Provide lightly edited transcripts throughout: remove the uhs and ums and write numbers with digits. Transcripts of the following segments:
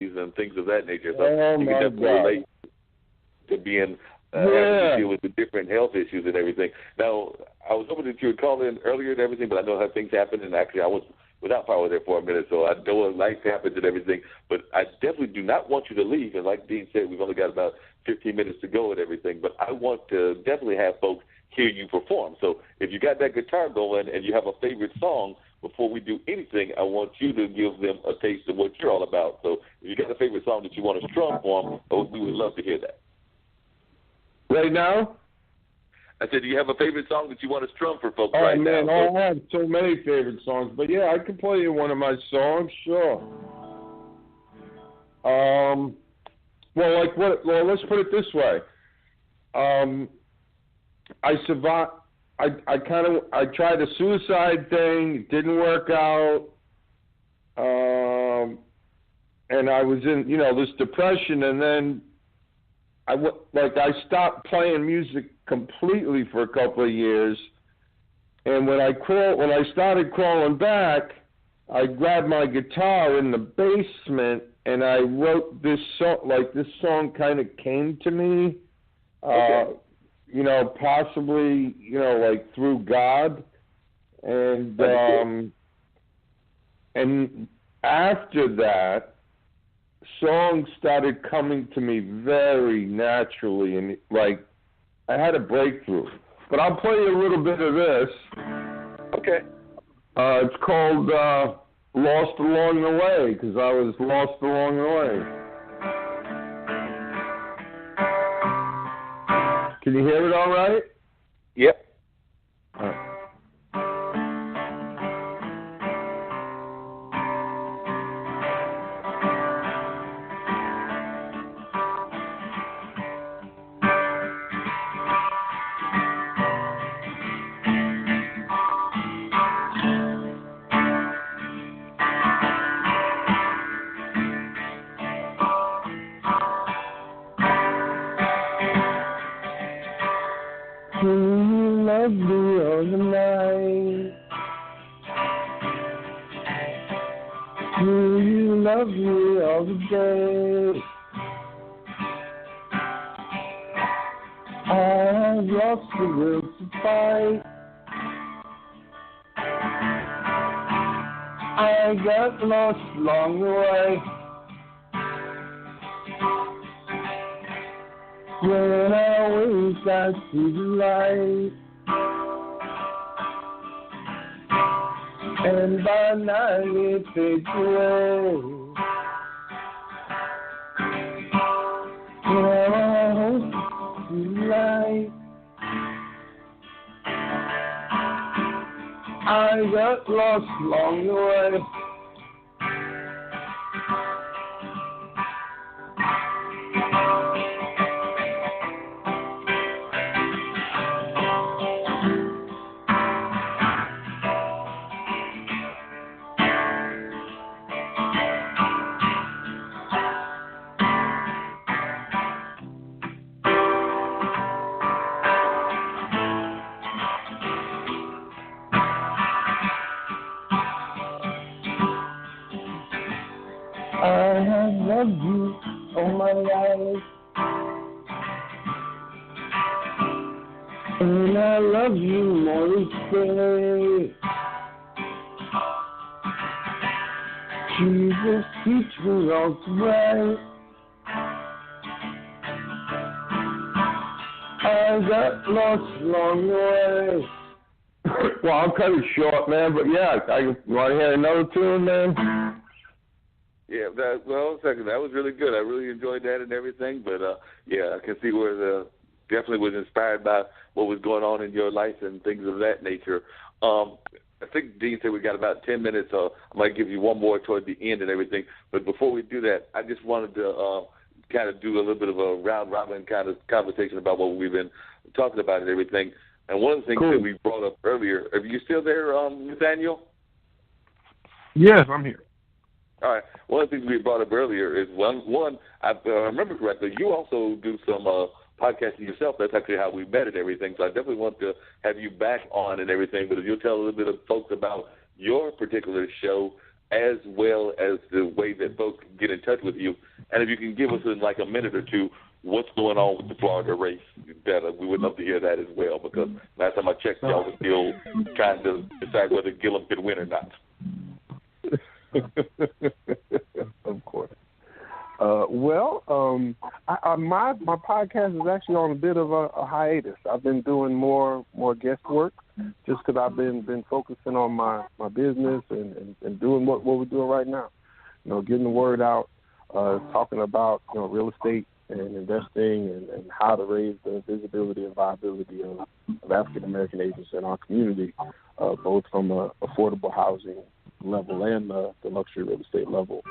and things of that nature. So Oh you can my definitely God. relate to being having to deal with the different health issues and everything. Now, I was hoping that you would call in earlier and everything, but I know how things happen, and actually I was without power there for a minute, so I know what life happens and everything. But I definitely do not want you to leave. And like Dean said, we've only got about 15 minutes to go and everything, but I want to definitely have folks hear you perform. So if you got that guitar going and you have a favorite song, before we do anything, I want you to give them a taste of what you're all about. So if you got a favorite song that you want to strum for them, we would love to hear that. Right now? I said, do you have a favorite song that you want to strum for folks Oh, right man, now? I have so many favorite songs. But, yeah, I can play you one of my songs, sure. Well, let's put it this way. I survived. I tried a suicide thing. It didn't work out. And I was in, this depression, and then I stopped playing music completely for a couple of years. And when I started crawling back, I grabbed my guitar in the basement and I wrote this song. This song kind of came to me, Okay. Possibly, through God. And and after that, songs started coming to me very naturally, and I had a breakthrough. But I'll play you a little bit of this. Okay. It's called Lost Along the Way, because I was lost along the way. Can you hear it all right? Yep. All right. Love me all the night. Do you love me all the day? I've lost the will to fight. I got lost along the way. When I wake, I see the light. And by night it fades away. When I hope to see the light, I got lost along the way. I have loved you all my life, and I love you more each day. Jesus, teach me all to right. I got lost along the way. Well, I'll cut it short, man, but yeah, you want to hear another tune, man? Yeah, that was really good. I really enjoyed that and everything. But yeah, I can see where definitely was inspired by what was going on in your life and things of that nature. I think Dean said we got about 10 minutes. I might give you one more toward the end and everything. But before we do that, I just wanted to kind of do a little bit of a round robin kind of conversation about what we've been talking about and everything. And one of the things that we brought up earlier, are you still there, Nathaniel? Yes, I'm here. All right. One of the things we brought up earlier is one. I remember correctly, you also do some podcasting yourself. That's actually how we met and everything. So I definitely want to have you back on and everything. But if you'll tell a little bit of folks about your particular show as well as the way that folks can get in touch with you. And if you can give us in like a minute or two what's going on with the Florida race, we would love to hear that as well, because last time I checked, y'all were still trying to decide whether Gillum could win or not. Of course. My podcast is actually on a bit of a hiatus. I've been doing more guest work just because I've been focusing on my business and doing what we're doing right now. You know, getting the word out, talking about real estate and investing and how to raise the visibility and viability of African American agents in our community, both from a affordable housing level and the luxury real estate level.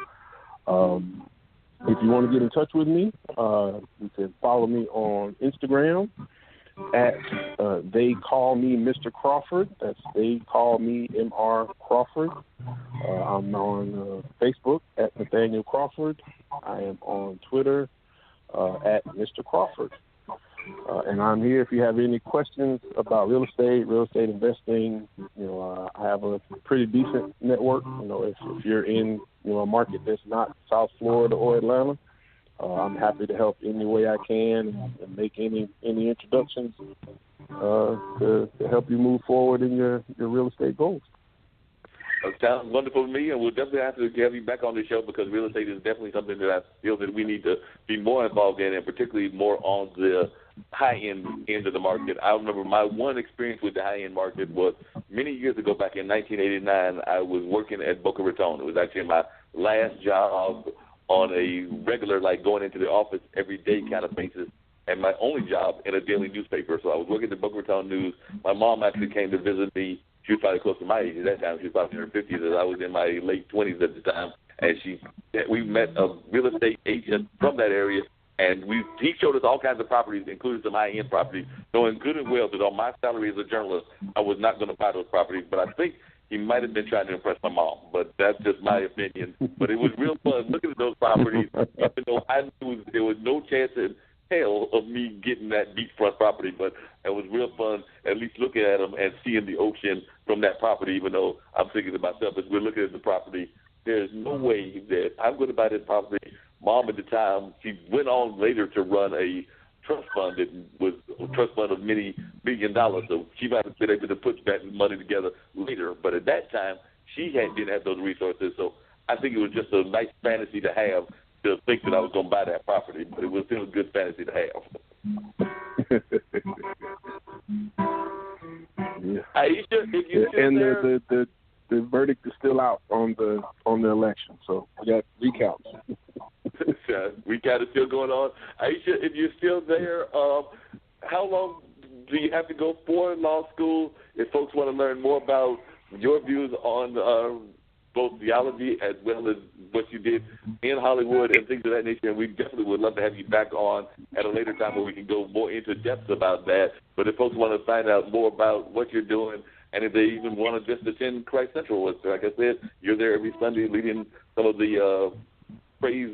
If you want to get in touch with me, you can follow me on Instagram at They Call Me Mr. Crawford. That's They Call Me M.R. Crawford. I'm on Facebook at Nathaniel Crawford. I am on Twitter at Mr. Crawford. And I'm here if you have any questions about real estate investing. I have a pretty decent network. If you're in a market that's not South Florida or Atlanta, I'm happy to help any way I can and make any introductions to help you move forward in your real estate goals. Sounds wonderful to me, and we'll definitely have to have you back on the show, because real estate is definitely something that I feel that we need to be more involved in, and particularly more on the high-end end of the market. I remember my one experience with the high-end market was many years ago, back in 1989. I was working at Boca Raton. It was actually my last job on a regular, like going into the office every day kind of basis, and my only job in a daily newspaper. So I was working at the Boca Raton News. My mom actually came to visit me. She was probably close to my age at that time. She was probably in her 50s, as I was in my late 20s at the time. And we met a real estate agent from that area, and he showed us all kinds of properties, including some high-end properties, knowing good and well that on my salary as a journalist, I was not going to buy those properties. But I think he might have been trying to impress my mom, but that's just my opinion. But it was real fun looking at those properties, even though I knew there was no chance in hell of me getting that beachfront property. But it was real fun at least looking at them and seeing the ocean from that property, even though I'm thinking to myself, as we're looking at the property, there's no way that I'm going to buy this property. Mom at the time, she went on later to run a trust fund that was a trust fund of many $1 billion, so she might have been able to put that money together later. But at that time, she didn't have those resources, so I think it was just a nice fantasy to have, to think that I was going to buy that property, but it was still a good fantasy to have. Yeah. Aisha, if you and the verdict is still out on the election, so we got recounts. Recount is still going on. Aisha, if you're still there, how long do you have to go for law school? If folks want to learn more about your views on both theology as well as what you did in Hollywood and things of that nature, and we definitely would love to have you back on at a later time where we can go more into depth about that. But if folks want to find out more about what you're doing, and if they even want to just attend Christ Central, like I said, you're there every Sunday leading some of the praise,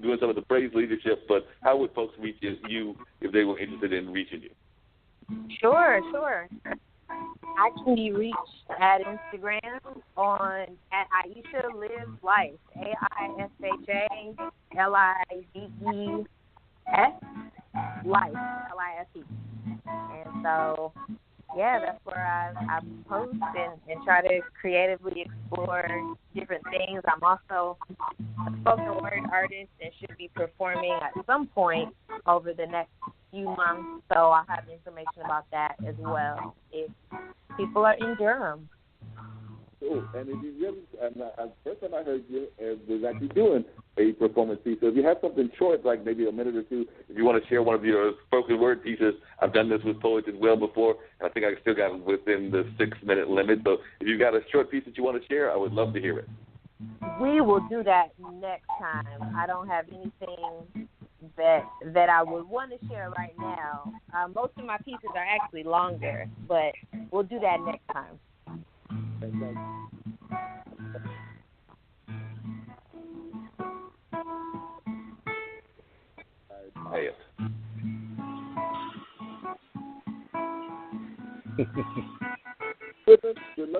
doing some of the praise leadership. But how would folks reach you if they were interested in reaching you? Sure. I can be reached at Instagram at Aisha Lives Life, AISHA LIVES Life, LIFE. And so, yeah, that's where I post and try to creatively explore different things. I'm also a spoken word artist and should be performing at some point over the next few months, so I'll have information about that as well if people are in Durham. Cool. And if you really, first time I heard you was actually doing a performance piece. So if you have something short, like maybe a minute or two, if you want to share one of your spoken word pieces, I've done this with poets as well before, and I think I still got it within the 6-minute limit. So if you've got a short piece that you want to share, I would love to hear it. We will do that next time. I don't have anything that I would want to share right now. Most of my pieces are actually longer, but we'll do that next time.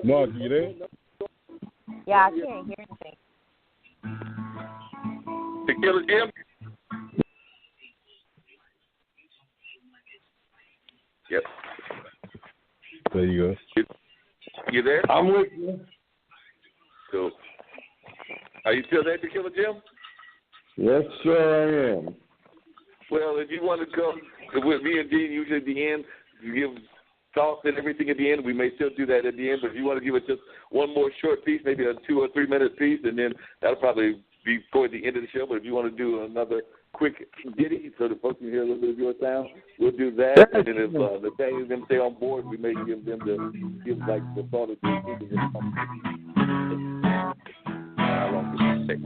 Mark, you there? Yeah, I can't hear anything. Tequila Jim? Yep. There you go. You there? I'm with you. Cool. Are you still there, Tequila Jim? Yes, sir, I am. Well, if you want to come with me and Dean, usually at the end, you give thoughts and everything at the end. We may still do that at the end, but if you want to give us just one more short piece, maybe a 2 or 3 minute piece, and then that'll probably be toward the end of the show. But if you want to do another quick ditty so the folks can hear a little bit of your sound, we'll do that. And then if Nathaniel and them stay on board, we may give them like the thought of the end of this conversation. How long does it take?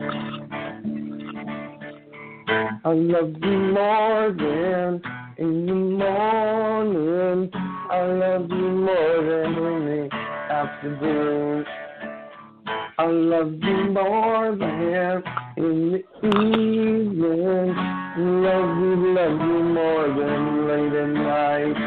I love you more than in the morning. I love you more than in the afternoon. I love you more than in the evening. Love you more than late at night.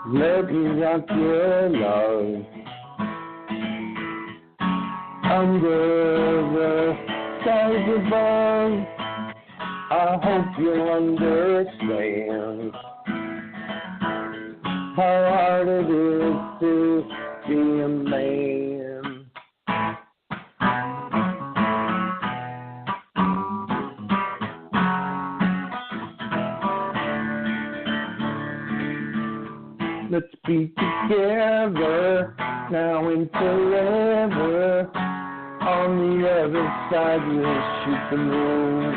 Let me rock your love under the stars above. I hope you understand how hard it is to be a man. Let's be together now and forever. On the other side we'll shoot the moon.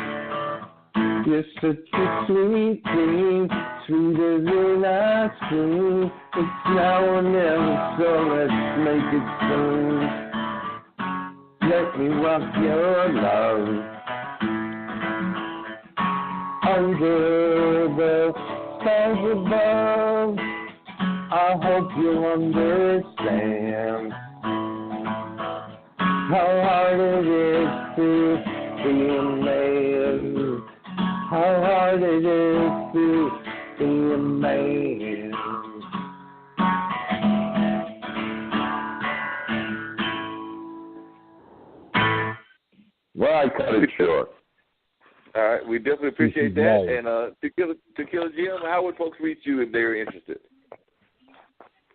You're such a sweet thing, sweeter than ice cream. It's now or never, so let's make it soon. Let me rock your love under the stars above. I hope you understand how hard it is to be a man. How hard it is to be a man. Well, I cut it short. All right, we definitely appreciate that. And Tequila Jim, how would folks reach you if they're interested?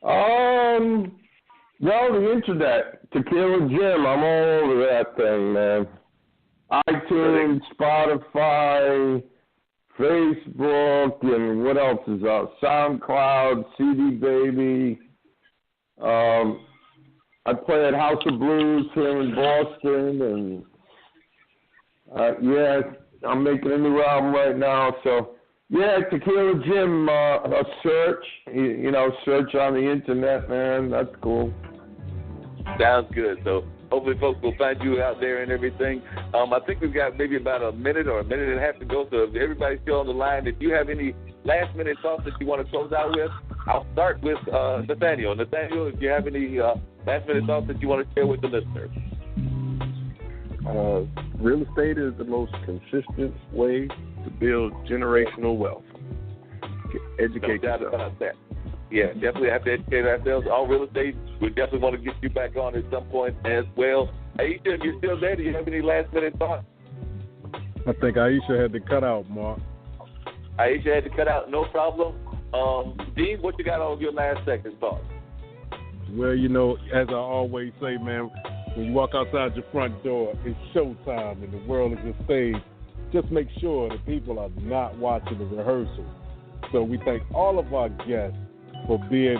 Well, the internet, Tequila Jim, I'm all over that thing, man. iTunes, Spotify, Facebook, and what else is out? SoundCloud, CD Baby. I play at House of Blues here in Boston, and I'm making a new album right now. So, Tequila Jim, a search, search on the internet, man. That's cool. Sounds good. So hopefully folks will find you out there and everything. I think we've got maybe about a minute or a minute and a half to go. So if everybody's still on the line, if you have any last-minute thoughts that you want to close out with, I'll start with Nathaniel. Nathaniel, if you have any last-minute thoughts that you want to share with the listeners. Real estate is the most consistent way to build generational wealth. Educate yourself. No doubt about that. Yeah, definitely have to educate ourselves on real estate. We definitely want to get you back on at some point as well. Aisha, if you're still there, do you have any last-minute thoughts? I think Aisha had to cut out, Mark. Aisha had to cut out, no problem. Dean, what you got on your last second thoughts? Well, as I always say, man, when you walk outside your front door, it's showtime and the world is a stage. Just make sure that people are not watching the rehearsal. So we thank all of our guests for being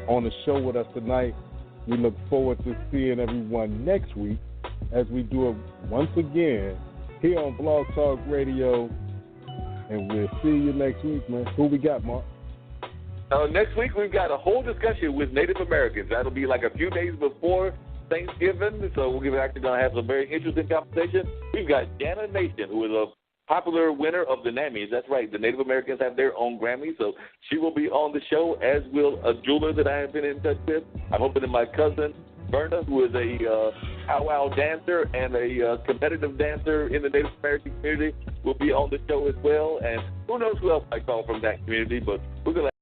on the show with us tonight. We look forward to seeing everyone next week as we do it once again here on Blog Talk Radio. And we'll see you next week, man. Who we got, Mark? Next week, we've got a whole discussion with Native Americans. That'll be like a few days before Thanksgiving, so we're actually going to have some very interesting conversation. We've got Jana Nation, who is a popular winner of the Grammys. That's right. The Native Americans have their own Grammy, so she will be on the show, as will a jeweler that I have been in touch with. I'm hoping that my cousin, Berna, who is a powwow dancer and a competitive dancer in the Native American community will be on the show as well. And who knows who else might call from that community, but we're going to